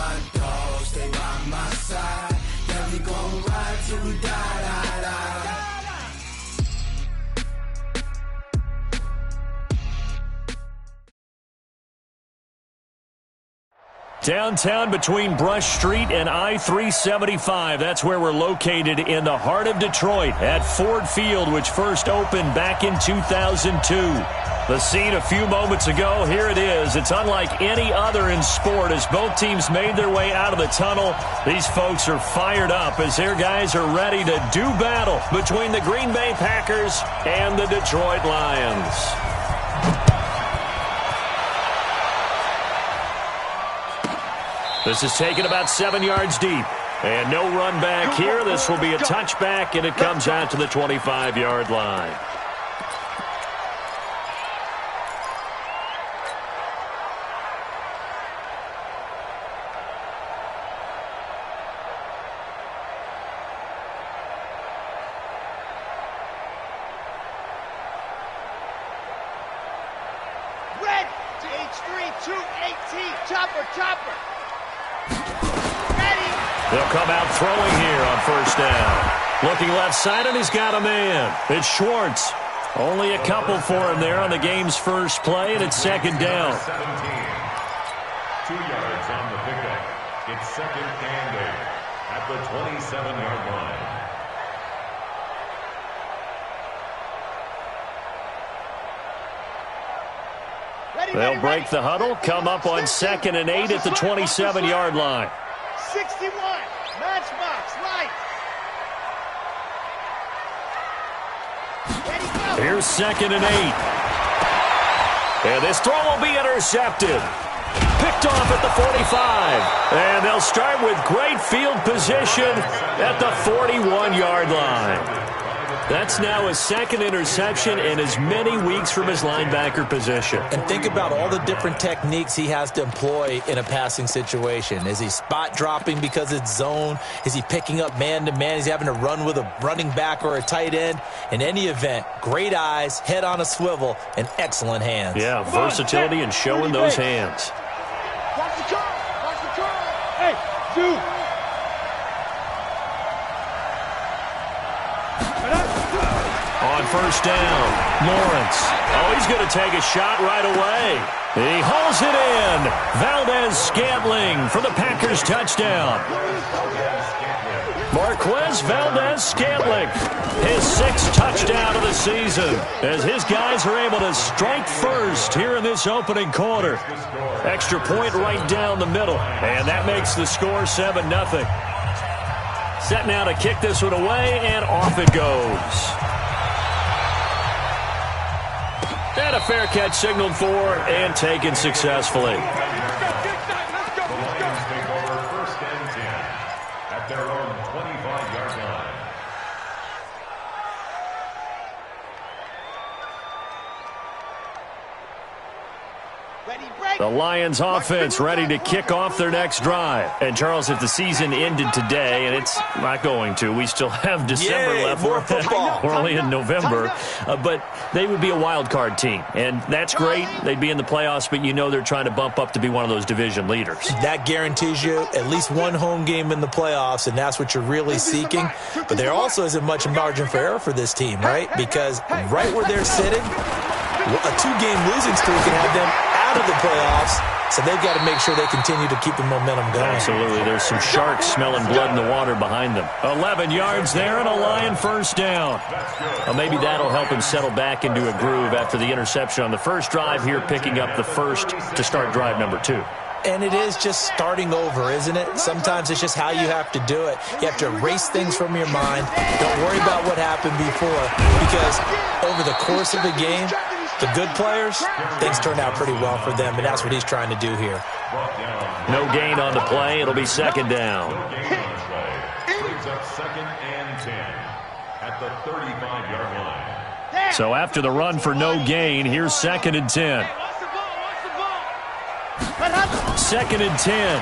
my dog, stay by my side. Yeah, we gon' ride till we die, die, die. Downtown between Brush Street and I-375. That's where we're located in the heart of Detroit at Ford Field, which first opened back in 2002. The scene a few moments ago, here it is. It's unlike any other in sport as both teams made their way out of the tunnel. These folks are fired up as their guys are ready to do battle between the Green Bay Packers and the Detroit Lions. This is taken about 7 yards deep. And no run back here. This will be a touchback, and it comes out to the 25-yard line. Red to H3, 218, chopper. They'll come out throwing here on first down. Looking left side, and he's got a man. It's Schwartz. Only a couple for him there on the game's first play, and it's second down. 17. 2 yards on the pickup. It's second and 8 at the 27-yard line. They'll break the huddle, come up on second and 8 at the 27-yard line. 61, matchbox, right. Here's second and 8. And this throw will be intercepted. Picked off at the 45. And they'll start with great field position at the 41-yard line. That's now his second interception in as many weeks from his linebacker position. And think about all the different techniques he has to employ in a passing situation. Is he spot dropping because it's zone? Is he picking up man-to-man? Is he having to run with a running back or a tight end? In any event, great eyes, head on a swivel, and excellent hands. Yeah, versatility and showing those hands. Watch the curl. Hey, dude. On first down, Lawrence. Oh, he's going to take a shot right away. He hauls it in. Valdez-Scantling for the Packers touchdown. Marquez Valdez-Scantling, his 6th touchdown of the season, as his guys are able to strike first here in this opening quarter. Extra point right down the middle, and that makes the score 7-0. Set now to kick this one away, and off it goes. And a fair catch signaled for and taken successfully. Lions take over first and 10 at their own 25-yard line. The Lions offense ready to kick off their next drive. And Charles, if the season ended today, and it's not going to, we still have December left. More football. We're only in November. But they would be a wild card team. And that's great. They'd be in the playoffs, but you know they're trying to bump up to be one of those division leaders. That guarantees you at least one home game in the playoffs, and that's what you're really seeking. But there also isn't much margin for error for this team, right? Because right where they're sitting, a 2-game losing streak can have them out of the playoffs, so they've got to make sure they continue to keep the momentum going. Absolutely. There's some sharks smelling blood in the water behind them. 11 yards there and a Lion first down. Well, maybe that'll help him settle back into a groove after the interception on the first drive here, picking up the first to start drive number 2. And it is just starting over, isn't it? Sometimes it's just how you have to do it. You have to erase things from your mind. Don't worry about what happened before, because over the course of the game, the good players, things turn out pretty well for them, and that's what he's trying to do here. No gain on the play. It'll be second down. Brings up second and 10 at the 35-yard line. So after the run for no gain, here's second and 10. Second and 10.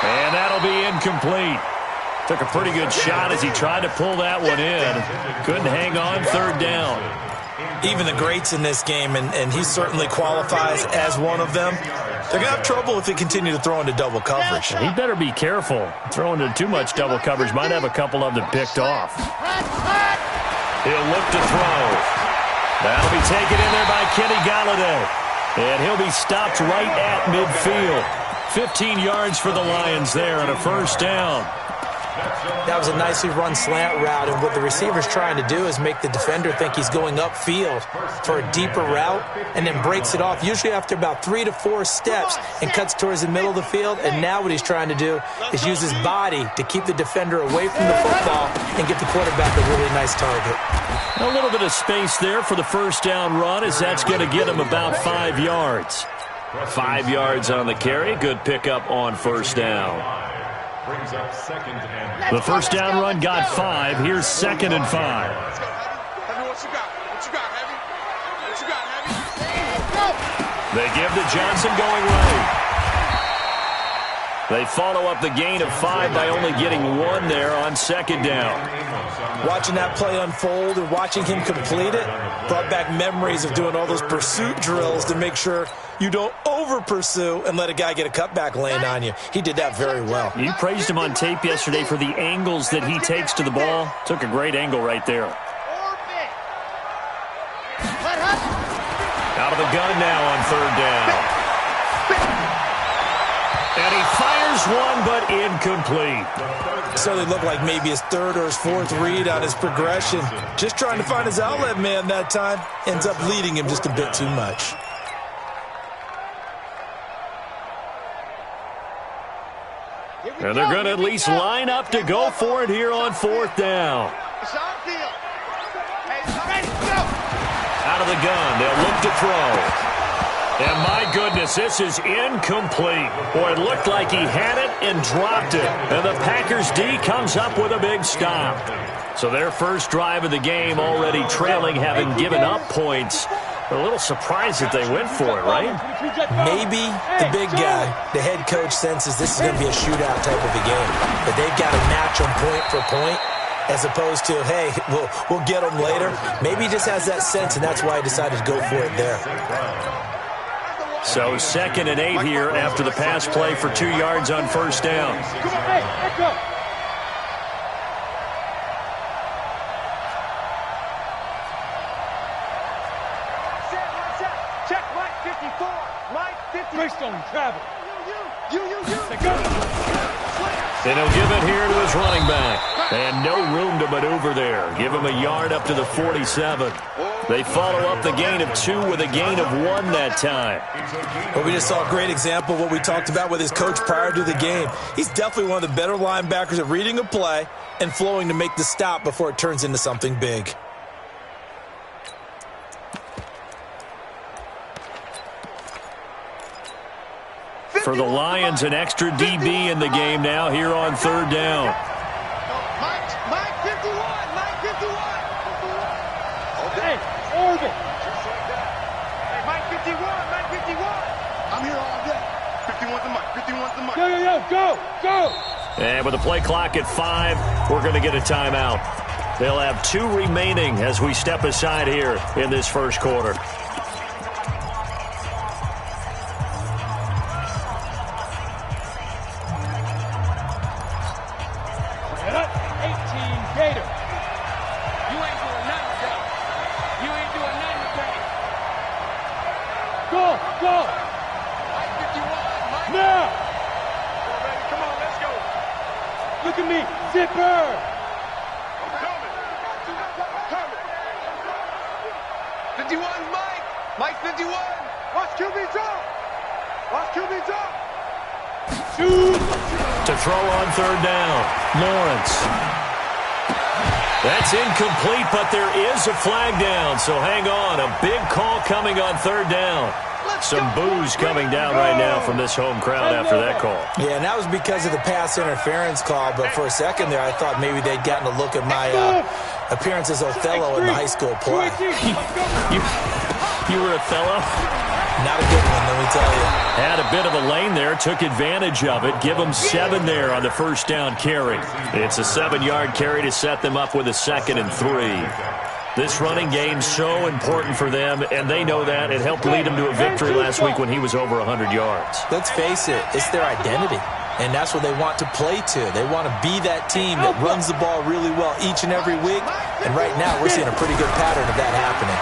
And that'll be incomplete. Took a pretty good shot as he tried to pull that one in. Couldn't hang on, third down. Even the greats in this game, and he certainly qualifies as one of them, they're going to have trouble if they continue to throw into double coverage. He better be careful. Throwing into too much double coverage might have a couple of them picked off. He'll look to throw. That'll be taken in there by Kenny Galladay. And he'll be stopped right at midfield. 15 yards for the Lions there and a first down. That was a nicely run slant route, and what the receiver's trying to do is make the defender think he's going upfield for a deeper route and then breaks it off, usually after about 3 to 4 steps, and cuts towards the middle of the field. And now what he's trying to do is use his body to keep the defender away from the football and get the quarterback a really nice target. A little bit of space there for the first down run, as that's going to get him about 5 yards. 5 yards on the carry. Good pickup on first down. Brings up second and The first down run got 5. Here's 2nd and 5. Let's go, Heavy. What you got? What you got, Heavy? What you got, Heavy? They give to Johnson going right. They follow up the gain of 5 by only getting 1 there on 2nd down. Watching that play unfold and watching him complete it brought back memories of doing all those pursuit drills to make sure you don't over-pursue and let a guy get a cutback lane on you. He did that very well. You praised him on tape yesterday for the angles that he takes to the ball. Took a great angle right there. Out of the gun now on 3rd down. And he fires one, but incomplete. Certainly looked like maybe his 3rd or his 4th read on his progression. Just trying to find his outlet man that time. Ends up leading him just a bit too much. And they're going to at least line up to go for it here on 4th down. It's on field. Hey, ready, go. Out of the gun, they'll look to throw. And my goodness, this is incomplete. Boy, it looked like he had it and dropped it. And the Packers D comes up with a big stop. So their first drive of the game already trailing, having given up points. They're a little surprised that they went for it, right? Maybe the big guy, the head coach, senses this is going to be a shootout type of a game. But they've got to match them point for point, as opposed to, hey, we'll get them later. Maybe he just has that sense, and that's why he decided to go for it there. So 2nd and 8 here after the pass play for 2 yards on first down. Come on, hey, echo. Check Mike 54. Mike 50. Greystone travel. You. And he'll give it here to his running back. And no room to maneuver there. Give him a yard up to the 47. They follow up the gain of 2 with a gain of 1 that time. Well, we just saw a great example of what we talked about with his coach prior to the game. He's definitely one of the better linebackers at reading a play and flowing to make the stop before it turns into something big. For the Lions, an extra DB in the game now here on 3rd down. Mike 51. Mike 51. Okay, Orbit. Hey, Mike 51. Mike 51. I'm here all day. 51's the Mike. 51's the Mike. Go. And with the play clock at 5, we're going to get a timeout. They'll have 2 remaining as we step aside here in this first quarter. To throw on 3rd down, Lawrence. That's incomplete, but there is a flag down, so hang on. A big call coming on 3rd down. Some boos coming down right now from this home crowd after that call. Yeah, and that was because of the pass interference call, but for a second there I thought maybe they'd gotten a look at my appearance as Othello in the high school play. You were Othello? Not a good one, let me tell you. Had a bit of a lane there, took advantage of it. Give them 7 there on the first down carry. It's a 7-yard carry to set them up with a 2nd and 3. This running game's so important for them, and they know that. It helped lead them to a victory last week when he was over 100 yards. Let's face it, it's their identity, and that's what they want to play to. They want to be that team that runs the ball really well each and every week, and right now we're seeing a pretty good pattern of that happening.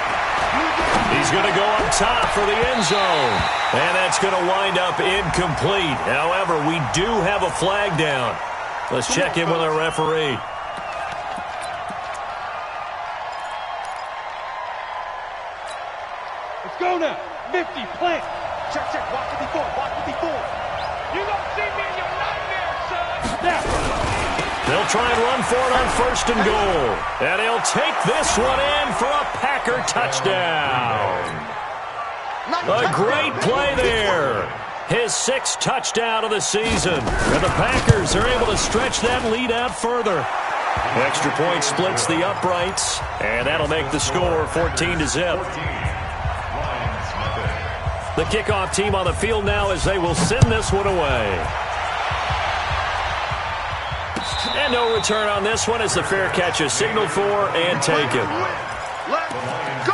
He's going to go up top for the end zone, and that's going to wind up incomplete. However, we do have a flag down. Let's check in with our referee. Go now. 50, plant. Check, walk 54, walk 54. You don't see me in your nightmare, son. Now. They'll try and run for it on first and goal. And he'll take this one in for a Packer touchdown. A great play there. His 6th touchdown of the season. And the Packers are able to stretch that lead out further. Extra point splits the uprights. And that'll make the score 14-0. The kickoff team on the field now as they will send this one away. And no return on this one as the fair catch is signaled for and taken. Let's go.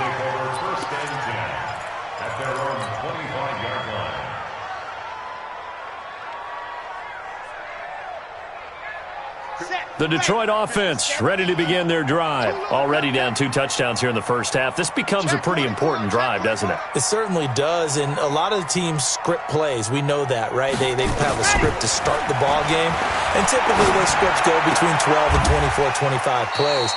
First and 10 at their own 25-yard line. The Detroit offense ready to begin their drive. Already down 2 touchdowns here in the first half. This becomes a pretty important drive, doesn't it? It certainly does, and a lot of the teams script plays. We know that, right? They have a script to start the ball game, and typically those scripts go between 12 and 24, 25 plays.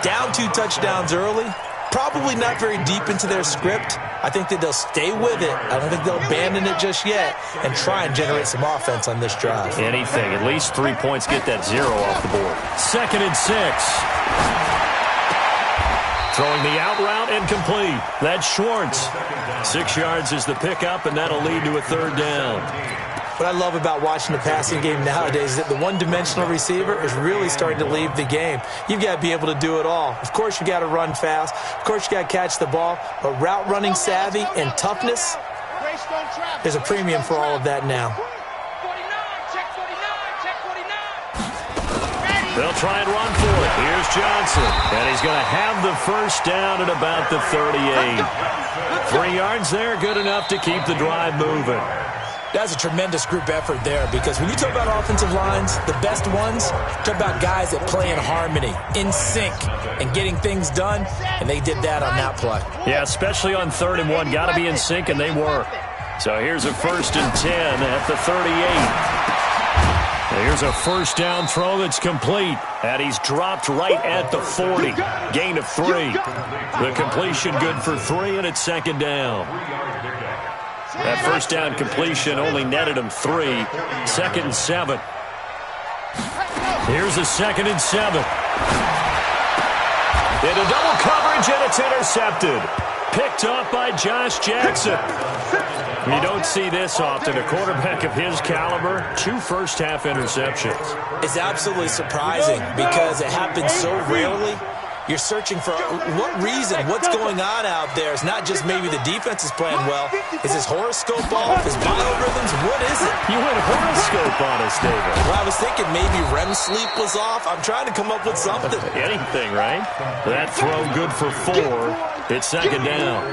Down 2 touchdowns early, probably not very deep into their script. I think that they'll stay with it. I don't think they'll abandon it just yet and try and generate some offense on this drive. Anything. At least 3 points get that 0 off the board. 2nd and 6. Throwing the out route incomplete. That's Schwartz. 6 yards is the pickup, and that'll lead to a 3rd down. What I love about watching the passing game nowadays is that the one-dimensional receiver is really starting to leave the game. You've got to be able to do it all. Of course, you got to run fast. Of course, you got to catch the ball. But route running savvy and toughness, there's a premium for all of that now. They'll try and run for it. Here's Johnson. And he's going to have the first down at about the 38. 3 yards there, good enough to keep the drive moving. That's a tremendous group effort there, because when you talk about offensive lines, the best ones, talk about guys that play in harmony, in sync, and getting things done, and they did that on that play. Yeah, especially on 3rd and 1. Got to be in sync, and they were. So here's a 1st and 10 at the 38. Here's a first down throw that's complete, and he's dropped right at the 40. Gain of 3. The completion good for 3, and it's 2nd down. That first down completion only netted him 3. 2nd and 7. Here's a 2nd and 7. Into double coverage, and it's intercepted. Picked up by Josh Jackson. You don't see this often. A quarterback of his caliber, 2 first-half interceptions. It's absolutely surprising because it happens so rarely. You're searching for what reason, what's going on out there. It's not just maybe the defense is playing well. Is his horoscope off? His biorhythms? What is it? You went horoscope on us, David. Well, I was thinking maybe REM sleep was off. I'm trying to come up with something. Anything, right? That throw good for 4. It's 2nd down.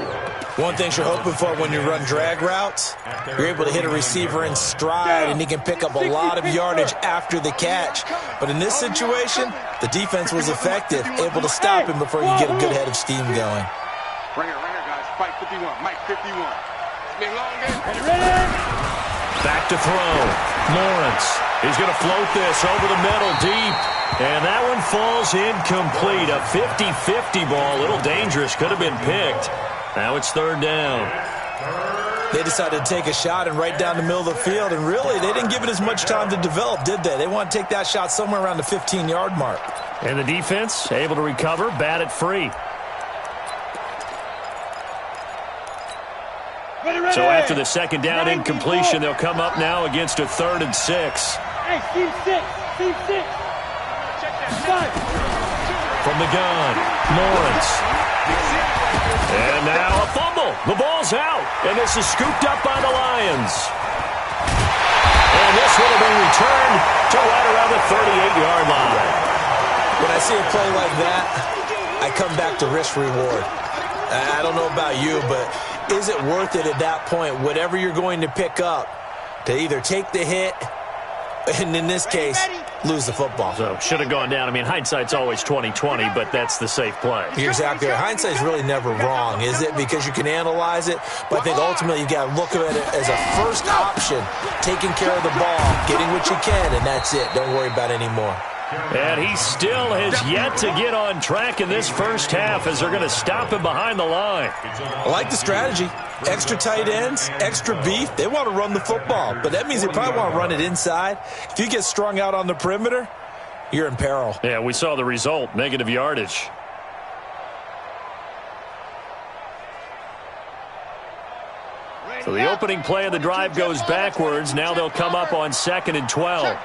One thing you're hoping for when you run drag routes, you're able to hit a receiver in stride, and he can pick up a lot of yardage after the catch. But in this situation, the defense was effective, able to stop him before you get a good head of steam going. Right here, guys. Spike 51, Mike 51. It's been long day. Back to throw. Lawrence. He's going to float this over the middle deep. And that one falls incomplete. A 50-50 ball. A little dangerous. Could have been picked. Now it's 3rd down. They decided to take a shot and right down the middle of the field, and really, they didn't give it as much time to develop, did they? They want to take that shot somewhere around the 15-yard mark. And the defense able to recover, bat it free. So after the 2nd down incompletion, they'll come up now against a 3rd and 6. Hey, team 6. From the gun, Lawrence. And now a fumble. The ball's out, and this is scooped up by the Lions. And this will have been returned to right around the 38-yard line. When I see a play like that, I come back to risk-reward. I don't know about you, but is it worth it at that point, whatever you're going to pick up, to either take the hit, and in this case, lose the football? So, should have gone down. I mean, hindsight's always 20/20, but that's the safe play. You're exactly right. Hindsight's really never wrong, is it? Because you can analyze it, but I think ultimately you got to look at it as a first option, taking care of the ball, getting what you can, and that's it. Don't worry about any more. And he still has yet to get on track in this first half as they're going to stop him behind the line. I like the strategy. Extra tight ends, extra beef. They want to run the football, but that means they probably want to run it inside. If you get strung out on the perimeter, you're in peril. Yeah, we saw the result, negative yardage. So the opening play of the drive goes backwards. Now they'll come up on 2nd and 12.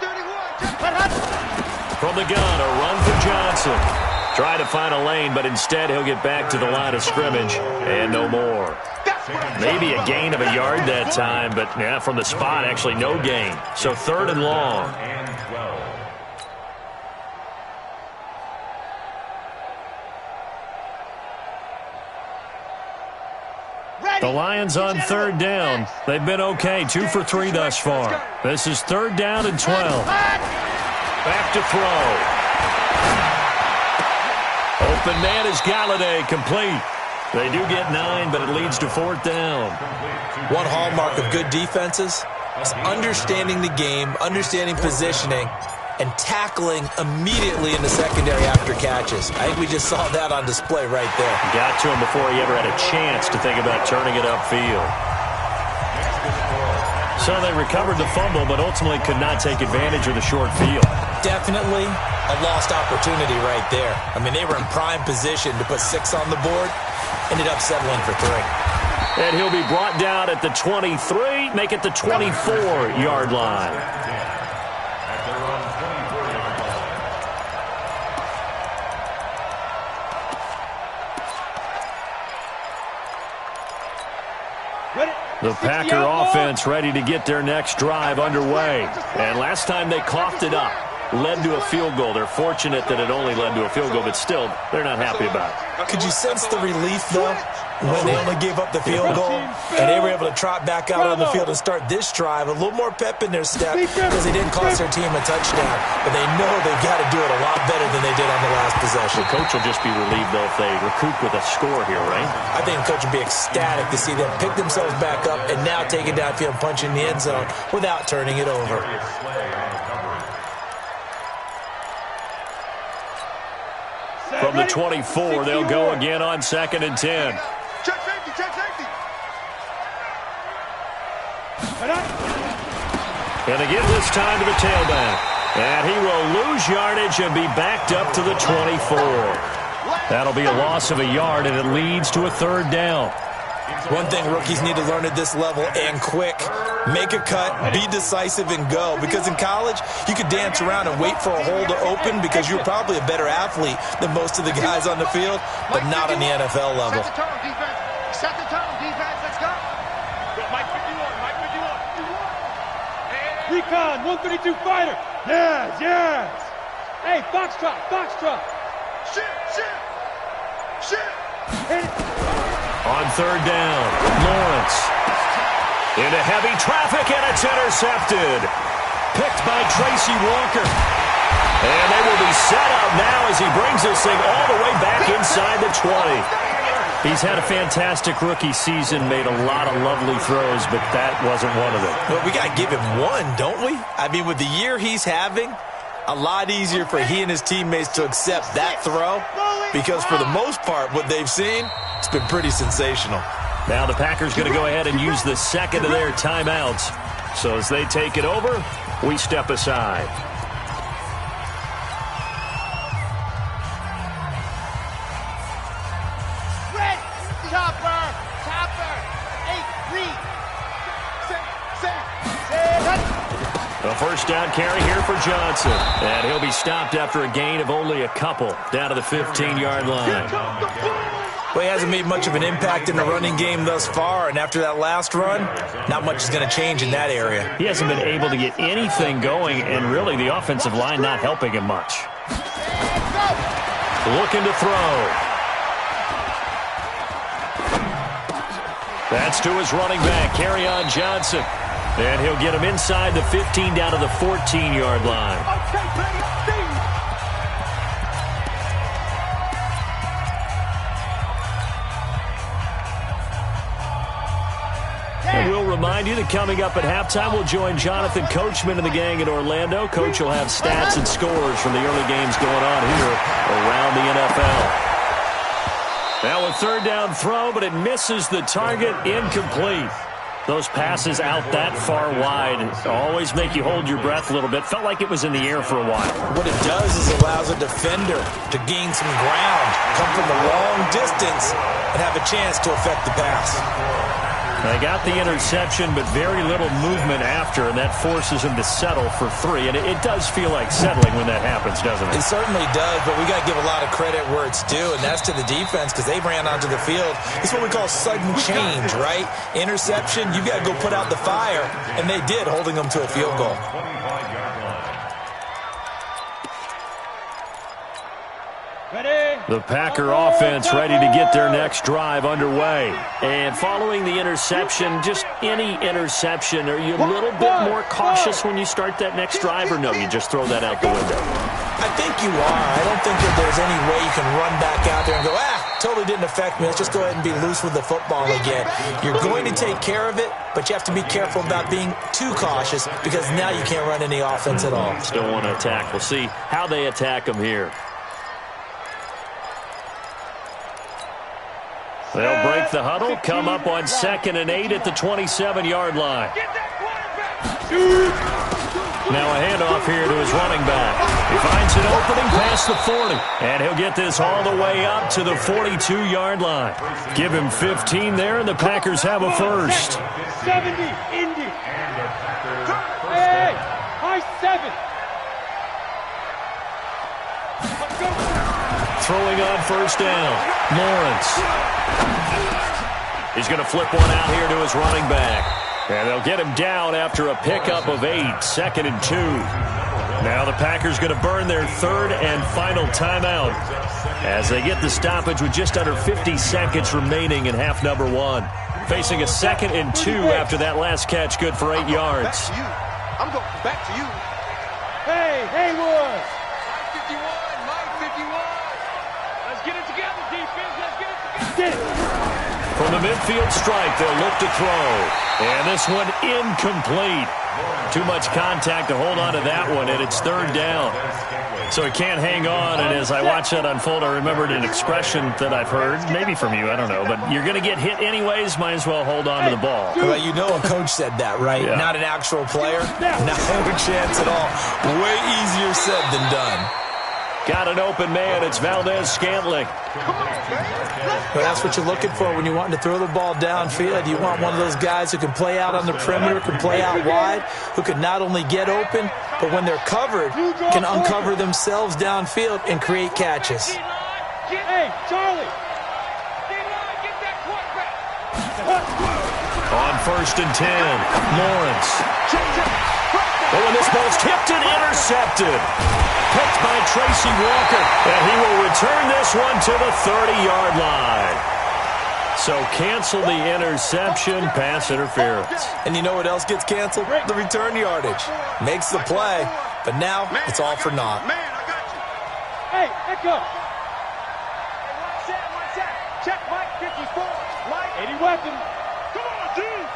From the gun, a run for Johnson. Try to find a lane, but instead he'll get back to the line of scrimmage and no more. Maybe a gain of a yard that time, but yeah, from the spot, actually no gain. So 3rd and long. The Lions on 3rd down. They've been okay, 2 for 3 thus far. This is 3rd down and 12. Back to throw. Open man is Galladay, complete. They do get 9, but it leads to 4th down. One hallmark of good defenses is understanding the game, understanding positioning, and tackling immediately in the secondary after catches. I think we just saw that on display right there. Got to him before he ever had a chance to think about turning it upfield. So they recovered the fumble, but ultimately could not take advantage of the short field. Definitely a lost opportunity right there. I mean, they were in prime position to put 6 on the board, ended up settling for 3. And he'll be brought down at the 23, make it the 24-yard line. The Packer offense ready to get their next drive underway. And last time they coughed it up, led to a field goal. They're fortunate that it only led to a field goal, but still, they're not happy about it. Could you sense the relief, though, when they only gave up the field goal and they were able to trot back out on the field and start this drive? A little more pep in their step because they didn't cost their team a touchdown, but they know they've got to do it a lot better than they did on the last possession. The coach will just be relieved, though, if they recoup with a score here, right? I think the coach will be ecstatic to see them pick themselves back up and now take it downfield and punch in the end zone without turning it over. From the 24, they'll go again on 2nd and 10. Check safety, check safety. And again this time to the tailback. And he will lose yardage and be backed up to the 24. That'll be a loss of a yard, and it leads to a 3rd down. One thing rookies need to learn at this level, and quick, make a cut, be decisive, and go. Because in college, you could dance around and wait for a hole to open because you're probably a better athlete than most of the guys on the field, but not on the NFL level. Set the tone, defense. Set the tone, defense. Let's go. Mike 51, Mike 51. Recon, 132 fighter. Yes, yes. Hey, Foxtrot, Foxtrot. Shit. Hit it. On 3rd down, Lawrence. Into heavy traffic, and it's intercepted. Picked by Tracy Walker. And they will be set up now as he brings this thing all the way back inside the 20. He's had a fantastic rookie season, made a lot of lovely throws, but that wasn't one of them. But we got to give him one, don't we? I mean, with the year he's having, a lot easier for he and his teammates to accept that throw because for the most part, what they've seen, it's been pretty sensational. Now the Packers going to go ahead and use the second of their timeouts. So as they take it over, we step aside. Red, chopper, 8-3. A first down carry here for Johnson. And he'll be stopped after a gain of only a couple down to the 15-yard line. Well, he hasn't made much of an impact in the running game thus far, and after that last run, not much is going to change in that area. He hasn't been able to get anything going, and really the offensive line not helping him much. Looking to throw. That's to his running back, Kerryon Johnson. And he'll get him inside the 15 down to the 14-yard line. And we'll remind you that coming up at halftime, we'll join Jonathan Coachman and the gang in Orlando. Coach will have stats and scores from the early games going on here around the NFL. Now a third down throw, but it misses the target, incomplete. Those passes out that far wide always make you hold your breath a little bit. Felt like it was in the air for a while. What it does is allows a defender to gain some ground, come from a long distance, and have a chance to affect the pass. They got the interception, but very little movement after, and that forces him to settle for 3. And it does feel like settling when that happens, doesn't it? It certainly does, but we got to give a lot of credit where it's due, and that's to the defense because they ran onto the field. It's what we call sudden change, right? Interception, you got to go put out the fire, and they did, holding them to a field goal. The Packer offense ready to get their next drive underway. And following the interception, just any interception, are you a little bit more cautious when you start that next drive, or no, you just throw that out the window? I think you are. I don't think that there's any way you can run back out there and go, totally didn't affect me. Let's just go ahead and be loose with the football again. You're going to take care of it, but you have to be careful about being too cautious because now you can't run any offense at all. Still want to attack. We'll see how they attack them here. They'll break the huddle, come up on 2nd and 8 at the 27-yard line. Now a handoff here to his running back. He finds an opening past the 40, and he'll get this all the way up to the 42-yard line. Give him 15 there, and the Packers have a first. 70, Indy. Hey, high 7. Throwing on first down, Lawrence. He's going to flip one out here to his running back. And they'll get him down after a pickup of 8, 2nd and 2. Now the Packers going to burn their 3rd and final timeout as they get the stoppage with just under 50 seconds remaining in half number 1. Facing a 2nd and 2 after that last catch, good for 8 yards. I'm going back to you. Hey, Haywood. From the midfield strike, they'll look to throw. And this one incomplete. Too much contact to hold on to that one, and it's 3rd down. So he can't hang on, and as I watch that unfold, I remembered an expression that I've heard, maybe from you, I don't know, but you're going to get hit anyways, might as well hold on to the ball. Well, you know a coach said that, right? Yeah. Not an actual player. No chance at all. Way easier said than done. Got an open man. It's Valdez-Scantling. Well, that's what you're looking for when you're wanting to throw the ball downfield. You want one of those guys who can play out on the perimeter, can play out wide, who can not only get open, but when they're covered, can uncover themselves downfield and create catches. Hey, Charlie. On 1st and 10, Lawrence. Oh, and this ball's tipped and intercepted. Picked by Tracy Walker, and he will return this one to the 30-yard line. So cancel the interception, pass interference. And you know what else gets canceled? The return yardage. Makes the play, but now it's all for naught. Hey, Echo. Check Mike 54. Mike. 80 weapons. Come on, dude.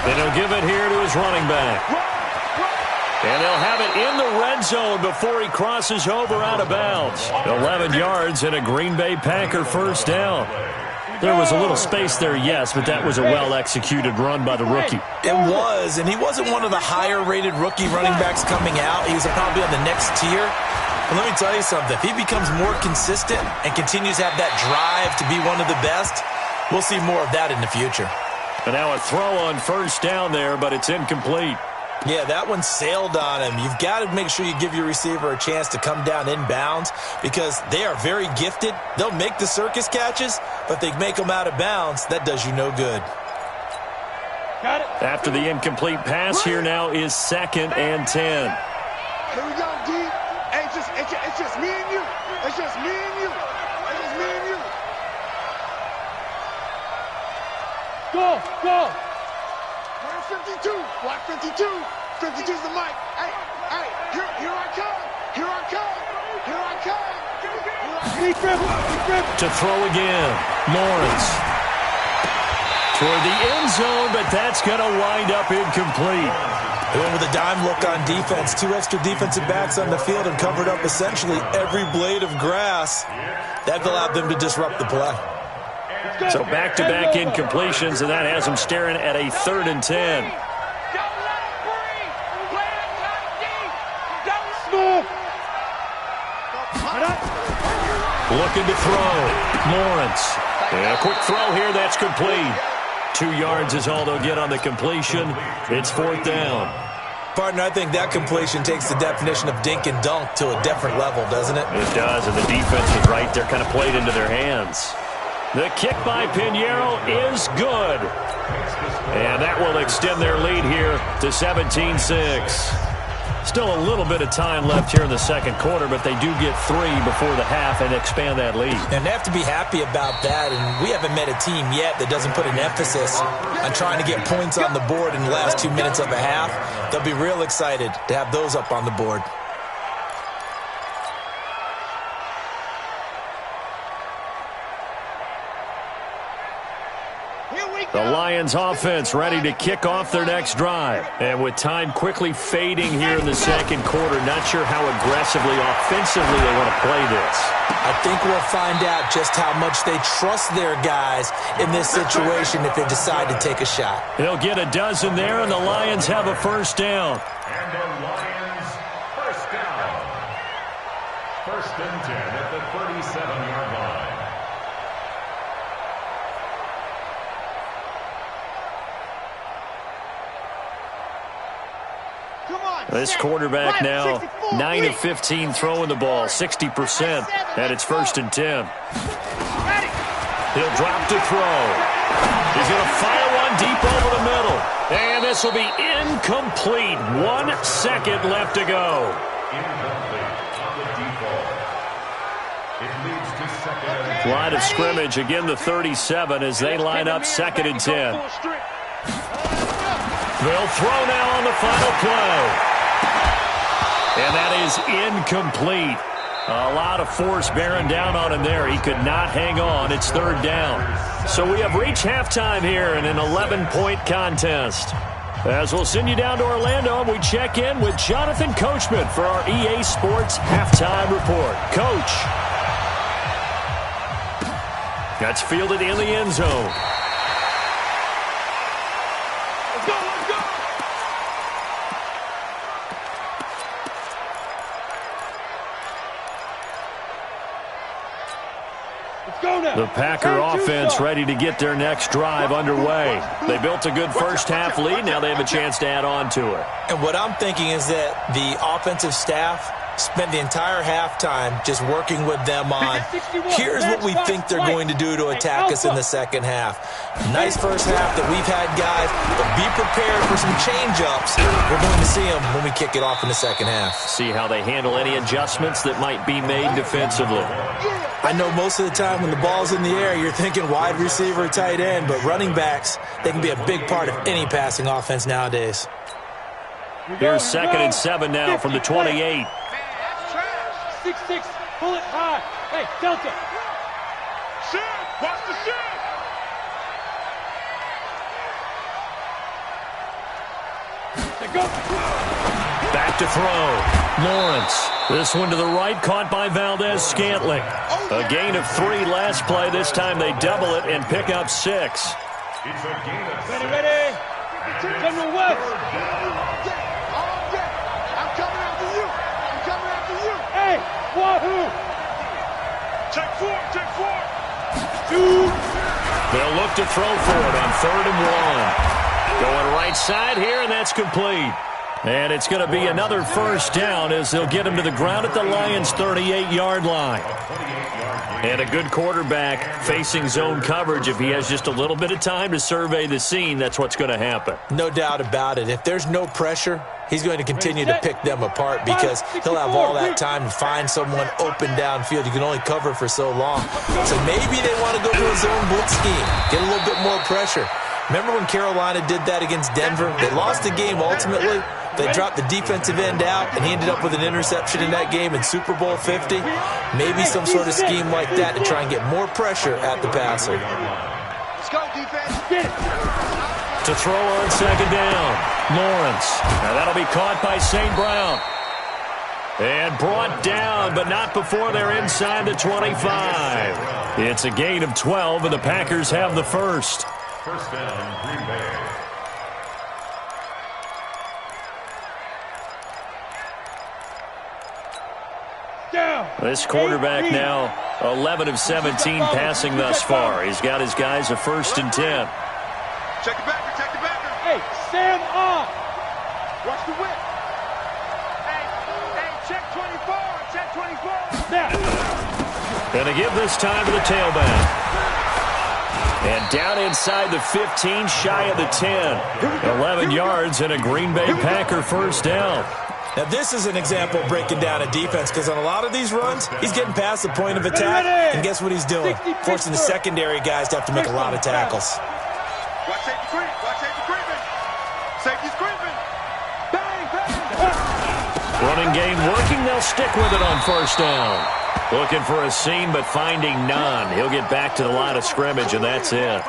And he'll give it here to his running back. And they'll have it in the red zone before he crosses over out of bounds. 11 yards and a Green Bay Packer first down. There was a little space there, yes, but that was a well-executed run by the rookie. It was, and he wasn't one of the higher-rated rookie running backs coming out. He was probably on the next tier. But let me tell you something. If he becomes more consistent and continues to have that drive to be one of the best, we'll see more of that in the future. And now a throw on first down there, but it's incomplete. Yeah, that one sailed on him. You've got to make sure you give your receiver a chance to come down inbounds because they are very gifted. They'll make the circus catches, but they make them out of bounds. That does you no good. Got it. After the incomplete pass, here now is 2nd and 10. Here we go, D. Hey, it's just me and you. It's just me and you. It's just me and you. Go, go. We're 52. Black 52. 52's the mic. Hey, hey, here I come. Here I come. Here I come. To throw again. Lawrence. Toward the end zone, but that's going to wind up incomplete. They went with a dime look on defense. 2 extra defensive backs on the field and covered up essentially every blade of grass. That allowed them to disrupt the play. So back-to-back incompletions, and that has them staring at a 3rd and 10. Looking to throw. Lawrence. And a quick throw here. That's complete. 2 yards is all they'll get on the completion. It's 4th down. Partner, I think that completion takes the definition of dink and dunk to a different level, doesn't it? It does, and the defense was right there, kind of played into their hands. The kick by Pinheiro is good. And that will extend their lead here to 17-6. Still a little bit of time left here in the second quarter, but they do get 3 before the half and expand that lead. And they have to be happy about that, and we haven't met a team yet that doesn't put an emphasis on trying to get points on the board in the last 2 minutes of a half. They'll be real excited to have those up on the board. The Lions offense ready to kick off their next drive. And with time quickly fading here in the second quarter, not sure how aggressively, offensively they want to play this. I think we'll find out just how much they trust their guys in this situation if they decide to take a shot. They'll get a dozen there, and the Lions have a first down. And the Lions first down. 1st and 10 at the 37-yard line. This quarterback now 9 of 15 throwing the ball, 60%, and it's 1st and 10. He'll drop to throw. He's going to fire one deep over the middle. And this will be incomplete. 1 second left to go. Incomplete on the default. It leads to 2nd and 10. Line of scrimmage, again the 37 as they line up 2nd and 10. They'll throw now on the final play. And that is incomplete. A lot of force bearing down on him there. He could not hang on. It's 3rd down. So we have reached halftime here in an 11-point contest. As we'll send you down to Orlando, we check in with Jonathan Coachman for our EA Sports Halftime Report. Coach. That's fielded in the end zone. The Packer offense ready to get their next drive underway. They built a good first half lead. Now they have a chance to add on to it. And what I'm thinking is that the offensive staff spent the entire halftime just working with them on, here's what we think they're going to do to attack us in the second half. Nice first half that we've had, guys, but be prepared for some change-ups. We're going to see them when we kick it off in the second half. See how they handle any adjustments that might be made defensively. I know most of the time when the ball's in the air, you're thinking wide receiver, tight end, but running backs, they can be a big part of any passing offense nowadays. Here's 2nd and 7 now from the 28. 6-6, pull it high. Hey, Delta. Shift, watch the shift. Back to throw. Lawrence. This one to the right, caught by Valdez-Scantling. A gain of 3 last play. This time they double it and pick up 6. It's a gain of 6. Ready. General West. I'm coming after you. I'm coming after you. Hey, Wahoo. Take 4, take 4. 2. They'll look to throw for it on 3rd and 1. Going right side here, and that's complete. And it's going to be another first down as they'll get him to the ground at the Lions' 38-yard line. And a good quarterback facing zone coverage. If he has just a little bit of time to survey the scene, that's what's going to happen. No doubt about it. If there's no pressure, he's going to continue to pick them apart because he'll have all that time to find someone open downfield. You can only cover for so long. So maybe they want to go to a zone blitz scheme, get a little bit more pressure. Remember when Carolina did that against Denver? They lost the game ultimately. They dropped the defensive end out, and he ended up with an interception in that game in Super Bowl 50. Maybe some sort of scheme like that to try and get more pressure at the passer. Let's go, defense. Get it. To throw on second down, Lawrence. Now that'll be caught by St. Brown. And brought down, but not before they're inside the 25. It's a gain of 12, and the Packers have the first. First down, Green Bay. This quarterback now 11 of 17 passing thus far. He's got his guys a 1st and 10. Check the backer, check the backer. Hey, stand up. Watch the whip. Hey, check 24, check 24. Snap. Going to give this time to the tailback. And down inside the 15, shy of the 10. 11 yards and a Green Bay Packer first down. Now, this is an example of breaking down a defense because on a lot of these runs, he's getting past the point of attack, and guess what he's doing? Forcing the secondary guys to have to make a lot of tackles. Watch safety creep. Watch safety creeping. Safety's creeping. Bang, bang. Running game working. They'll stick with it on first down. Looking for a seam, but finding none. He'll get back to the line of scrimmage, and that's it.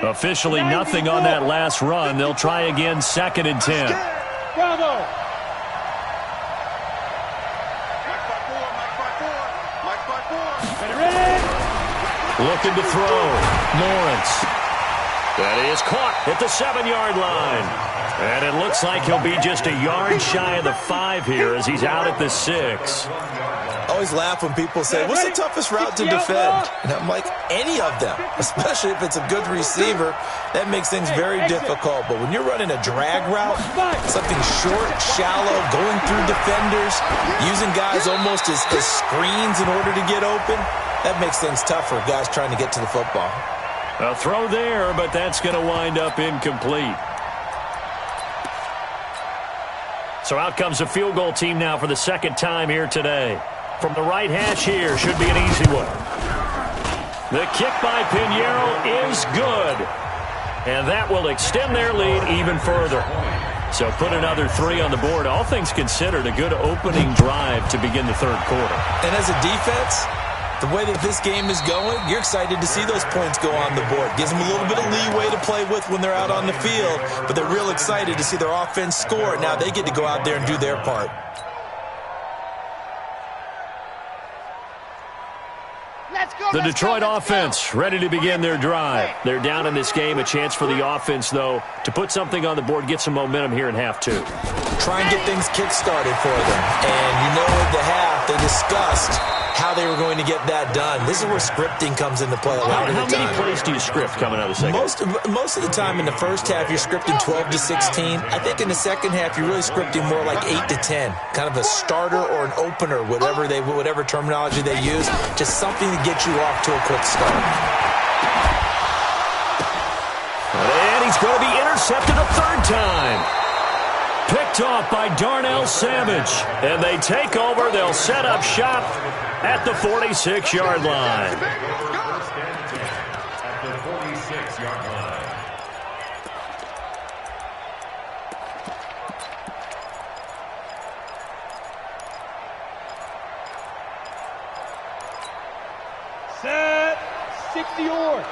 Officially nothing on that last run. They'll try again, 2nd and 10. Bravo. Looking to throw. Lawrence. That is caught at the 7-yard line. And it looks like he'll be just a yard shy of the 5 here as he's out at the 6. I always laugh when people say, what's the toughest route to defend? And I'm like, any of them, especially if it's a good receiver. That makes things very difficult. But when you're running a drag route, something short, shallow, going through defenders, using guys almost as screens in order to get open, that makes things tough for guys trying to get to the football. A throw there, but that's going to wind up incomplete. So out comes a field goal team now for the 2nd time here today. From the right hash here, should be an easy one. The kick by Pinheiro is good. And that will extend their lead even further. So put another 3 on the board. All things considered, a good opening drive to begin the 3rd quarter. And as a defense, the way that this game is going, you're excited to see those points go on the board. Gives them a little bit of leeway to play with when they're out on the field, but they're real excited to see their offense score. Now they get to go out there and do their part. The Detroit offense ready to begin their drive. They're down in this game. A chance for the offense, though, to put something on the board, get some momentum here in half 2. Try and get things kick-started for them. And you know at the half, they discussed how they were going to get that done. This is where scripting comes into play a lot of the time. How many plays do you script coming out of the second? Most of the time in the first half, you're scripting 12 to 16. I think in the second half, you're really scripting more like 8 to 10. Kind of a starter or an opener, whatever terminology they use. Just something to get you off to a quick start. And he's going to be intercepted a 3rd time. Picked off by Darnell Savage. And they take over. They'll set up shop at the 46-yard line. At the 46-yard line. Set. 60 yards.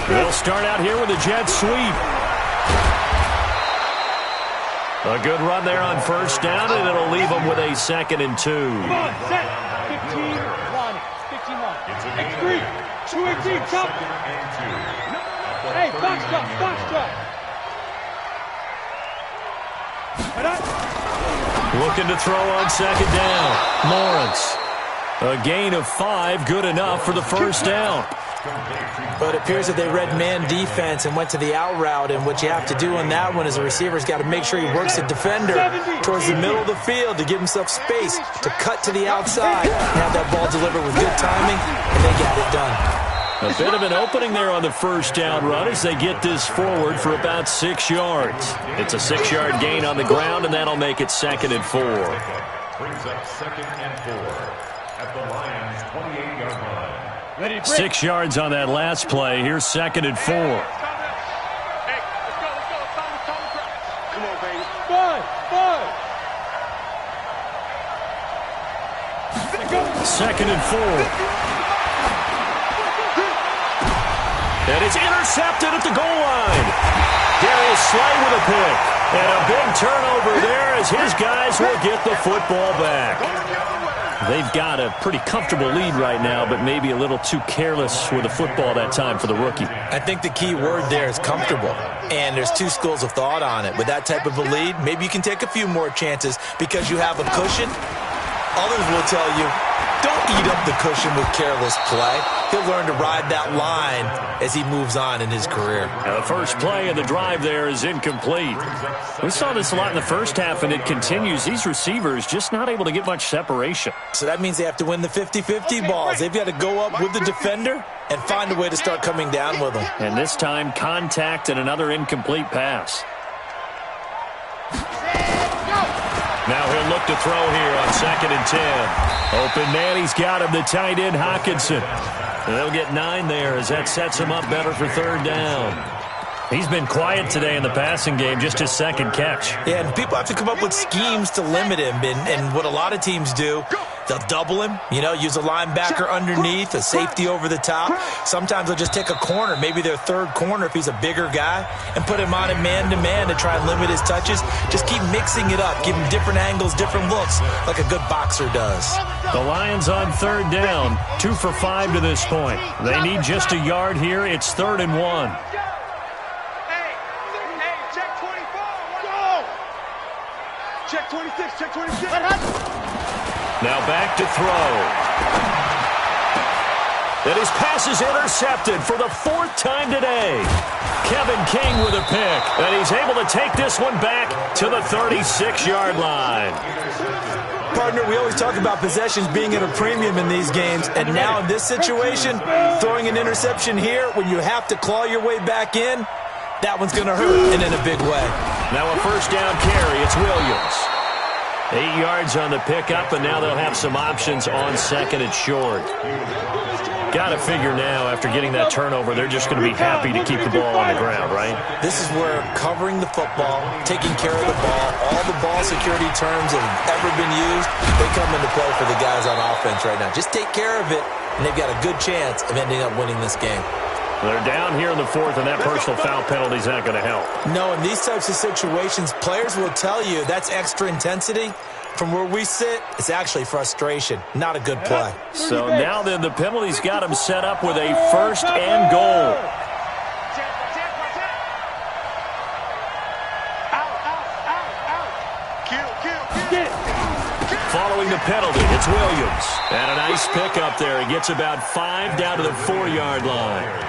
They'll start out here with a jet sweep. A good run there on first down, and it'll leave them with a 2nd and 2. Come on, set. 15 line. 15 line. X3. 218, top. Hey, box drop. Looking to throw on 2nd down. Lawrence. A gain of 5, good enough for the first down. But it appears that they read man defense and went to the out route, and what you have to do on that one is a receiver's got to make sure he works the defender towards the middle of the field to give himself space to cut to the outside and have that ball delivered with good timing, and they got it done. A bit of an opening there on the first down run as they get this forward for about 6 yards. It's a 6-yard gain on the ground, and that'll make it 2nd and 4. Brings up 2nd and 4 at the Lions' 28-yard line. 6 yards on that last play. Here's 2nd and 4. Hey, let's go. Come on, baby. 2nd and 4. And it's intercepted at the goal line. Darius Slay with a pick. And a big turnover there as his guys will get the football back. They've got a pretty comfortable lead right now, but maybe a little too careless with the football that time for the rookie. I think the key word there is comfortable. And there's two schools of thought on it. With that type of a lead, maybe you can take a few more chances because you have a cushion. Others will tell you, don't eat up the cushion with careless play. He'll learn to ride that line as he moves on in his career. Now the first play of the drive there is incomplete. We saw this a lot in the first half, and it continues. These receivers just not able to get much separation. So that means they have to win the 50-50 balls. They've got to go up with the defender and find a way to start coming down with them. And this time, contact and another incomplete pass. Now he'll look to throw here on 2nd and 10. Open man, he's got him, the tight end Hawkinson. And they'll get 9 there as that sets him up better for 3rd down. He's been quiet today in the passing game, just his 2nd catch. Yeah, and people have to come up with schemes to limit him. And what a lot of teams do, they'll double him, use a linebacker underneath, a safety over the top. Sometimes they'll just take a corner, maybe their 3rd corner if he's a bigger guy, and put him on a man-to-man to try and limit his touches. Just keep mixing it up, give him different angles, different looks, like a good boxer does. The Lions on 3rd down, 2 for 5 to this point. They need just a yard here. It's 3rd and 1. Check 26, check 26. Now back to throw. And his pass is intercepted for the 4th time today. Kevin King with a pick. And he's able to take this one back to the 36-yard line. Partner, we always talk about possessions being at a premium in these games. And now in this situation, throwing an interception here when you have to claw your way back in, that one's going to hurt, and in a big way. Now a 1st down carry. It's Williams. 8 yards on the pickup, and now they'll have some options on 2nd and short. Got to figure now, after getting that turnover, they're just going to be happy to keep the ball on the ground, right? This is where covering the football, taking care of the ball, all the ball security terms that have ever been used, they come into play for the guys on offense right now. Just take care of it, and they've got a good chance of ending up winning this game. They're down here in the 4th, and that personal foul penalty is not going to help. No, in these types of situations, players will tell you that's extra intensity. From where we sit, it's actually frustration, not a good play. So now then, the penalty's got him set up with a 1st and goal. Following the penalty, it's Williams. And a nice pickup there. He gets about 5 down to the 4-yard line.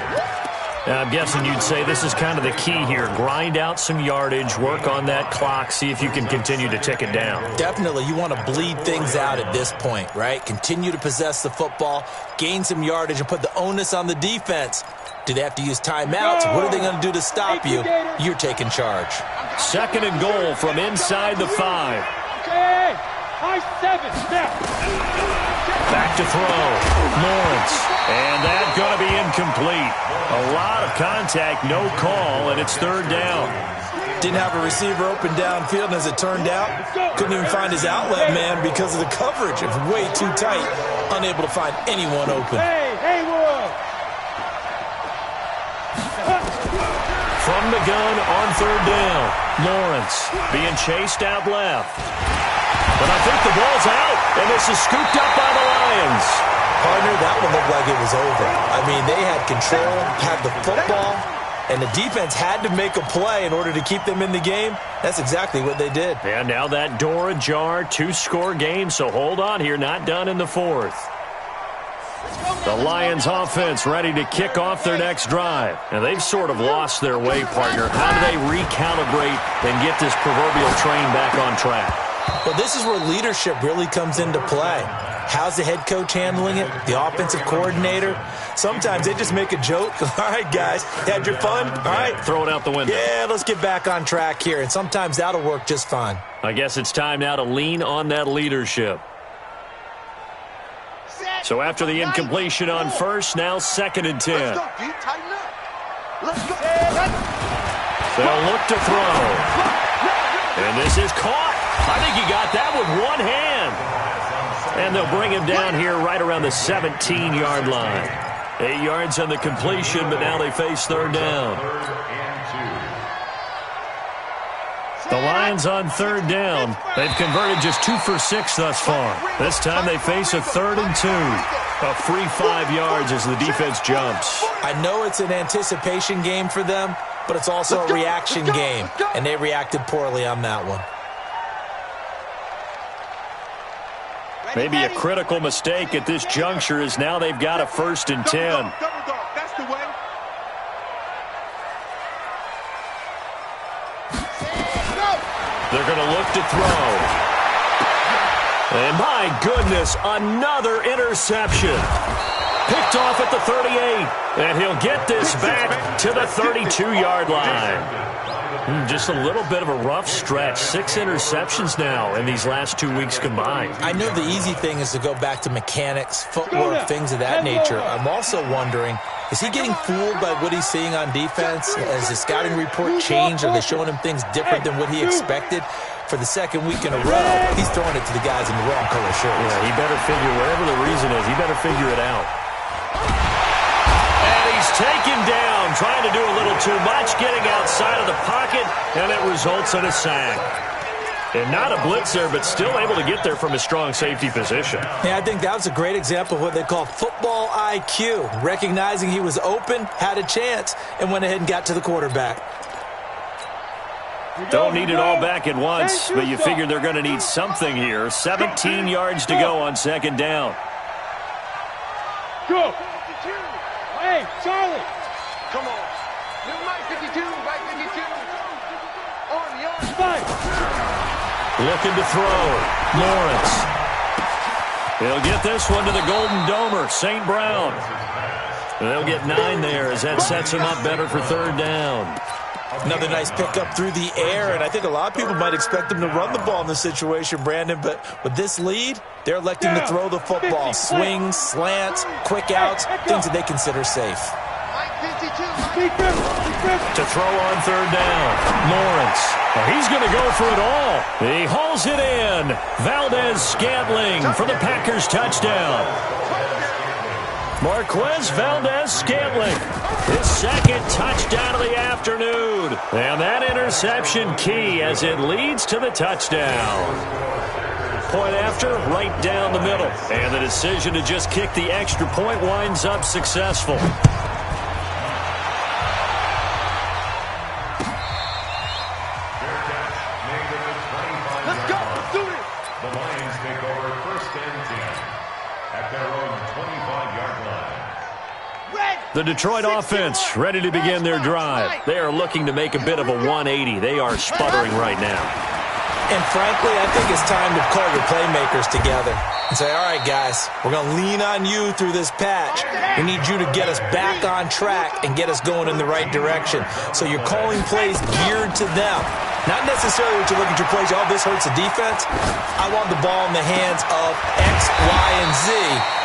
Now, I'm guessing you'd say this is kind of the key here. Grind out some yardage, work on that clock, see if you can continue to tick it down. Definitely. You want to bleed things out at this point, right? Continue to possess the football, gain some yardage, and put the onus on the defense. Do they have to use timeouts? What are they going to do to stop you? You're taking charge. 2nd and goal from inside the 5. Okay, high 7, step. Back to throw. Lawrence. And that's going to be incomplete. A lot of contact, no call, and it's 3rd down. Didn't have a receiver open downfield, and as it turned out, couldn't even find his outlet man because of the coverage. It was way too tight, unable to find anyone open. Hey, Haywood. From the gun on 3rd down. Lawrence being chased out left. But I think the ball's out, and this is scooped up by the Lions. Partner, that one looked like it was over. I mean, they had control, had the football, and the defense had to make a play in order to keep them in the game. That's exactly what they did. And now that door ajar, 2-score game, so hold on here, not done in the 4th. The Lions offense ready to kick off their next drive. And they've sort of lost their way, partner. How do they recalibrate and get this proverbial train back on track? Well, this is where leadership really comes into play. How's the head coach handling it? The offensive coordinator? sometimes they just make a joke. All right, guys, had your fun? All right. Throw it out the window. Yeah, let's get back on track here, and sometimes that'll work just fine. I guess it's time now to lean on that leadership. So after the incompletion on first, now 2nd and 10. Let's go, D. Tighten up. Let's go. They'll look to throw. And this is caught. I think he got that with one hand. And they'll bring him down here right around the 17-yard line. 8 yards on the completion, but now they face 3rd down. The Lions on 3rd down. They've converted just 2 for 6 thus far. This time they face a 3rd and 2. A free 5 yards as the defense jumps. I know it's an anticipation game for them, but it's also a reaction game, and they reacted poorly on that one. Maybe a critical mistake at this juncture is now they've got a 1st and 10. That's the way. They're going to look to throw. And my goodness, another interception. Picked off at the 38. And he'll get this back to the 32-yard line. Just a little bit of a rough stretch. 6 interceptions now in these last 2 weeks combined. I know the easy thing is to go back to mechanics, footwork, things of that nature. I'm also wondering, is he getting fooled by what he's seeing on defense? Has the scouting report changed? Are they showing him things different than what he expected? For the 2nd week in a row, he's throwing it to the guys in the wrong color shirts. Yeah, he better figure, whatever the reason is, he better figure it out. And he's taken down, trying to do a little too much, getting outside of the pocket, and it results in a sack. And not a blitzer, but still able to get there from a strong safety position. Yeah, I think that was a great example of what they call football IQ. Recognizing he was open, had a chance, and went ahead and got to the quarterback. Don't need it all back at once, but you figure they're going to need something here. 17 yards to go on 2nd down. Go. Hey, Charlie. Come on. Mike 52, Mike 52. On the arm. Fight. Looking to throw. Lawrence. He'll get this one to the Golden Domer, St. Brown. They'll get 9 there as that sets him up better for 3rd down. Another nice pickup through the air, and I think a lot of people might expect him to run the ball in this situation, Brandon, but with this lead, they're electing to throw the football. Swings, slants, quick outs, things that they consider safe. To throw on 3rd down, Lawrence. He's going to go for it all. He hauls it in. Valdez-Scantling for the Packers touchdown. Marquez Valdez-Scantling, his 2nd touchdown of the afternoon. And that interception key as it leads to the touchdown. Point after, right down the middle. And the decision to just kick the extra point winds up successful. Let's go. Let's do it. The Lions take over 1st and 10 at their own 25-yard line. The Detroit offense ready to begin their drive. They are looking to make a bit of a 180. They are sputtering right now. And frankly, I think it's time to call your playmakers together and say, all right, guys, we're going to lean on you through this patch. We need you to get us back on track and get us going in the right direction. So you're calling plays geared to them. Not necessarily what you look at your plays, oh, this hurts the defense. I want the ball in the hands of X, Y, and Z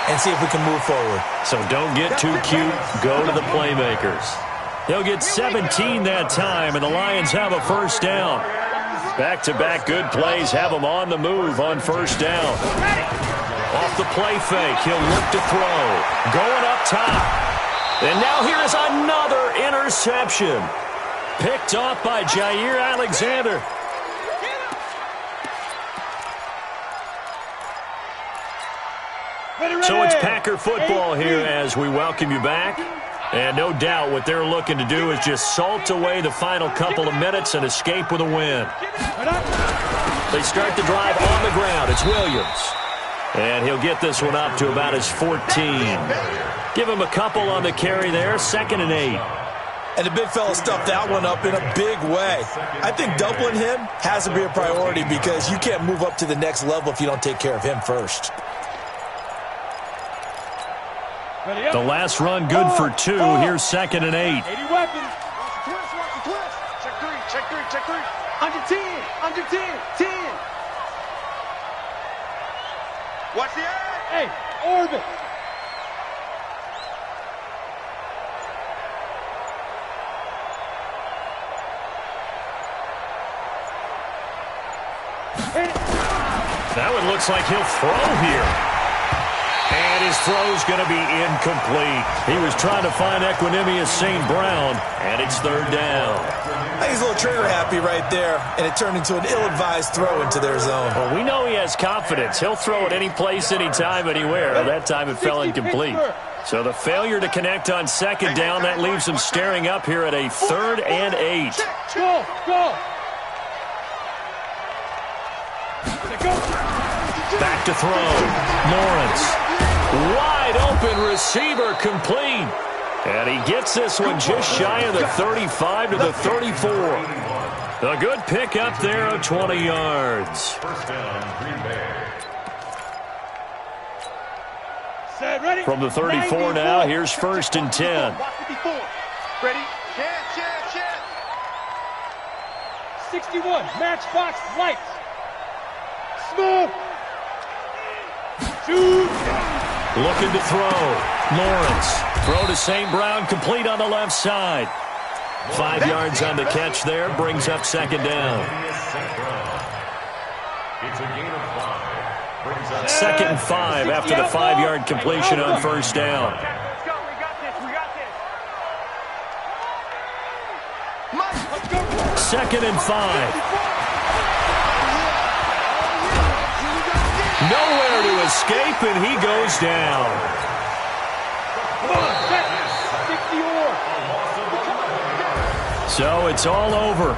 and see if we can move forward. So don't get too cute. Go to the playmakers. They'll get 17 that time, and the Lions have a 1st down. Back-to-back good plays have them on the move on 1st down. Off the play fake, he'll look to throw. Going up top. And now here is another interception. Picked off by Jair Alexander. So it's Packer football here as we welcome you back. And no doubt what they're looking to do is just salt away the final couple of minutes and escape with a win. They start the drive on the ground. It's Williams. And he'll get this one up to about his 14. Give him a couple on the carry there. 2nd and 8. And the big fella stuffed that one up in a big way. I think doubling him has to be a priority because you can't move up to the next level if you don't take care of him first. The last run good for 2. Here's 2nd and 8. 80 weapons. Watch the twist. Check three. Under 10. 10. Watch the eye. Hey, orbit. That one looks like he'll throw here. And his throw's going to be incomplete. He was trying to find Equanimous St. Brown, and it's 3rd down. I think he's a little trigger happy right there, and it turned into an ill-advised throw into their zone. Well, we know he has confidence. He'll throw it any place, anytime, anywhere. That time it fell incomplete. So the failure to connect on 2nd down, that leaves him staring up here at a 3rd and 8. Go. Back to throw. Lawrence. Wide open receiver complete. And he gets this one just shy of the 35 to the 34. A good pick up there of 20 yards. First down, Green Bay. Set, ready. From the 34 now, here's 1st and 10. Ready? Chance. 61, matchbox lights. Smoke. Shoot. Looking to throw. Lawrence. Throw to St. Brown, complete on the left side. 5 yards on the catch there, brings up 2nd down. It's a gain of 5. Brings up 2nd and 5 after the 5-yard completion on 1st down. Let's go. We got this. 2nd and 5. Nowhere to escape, and he goes down. So it's all over.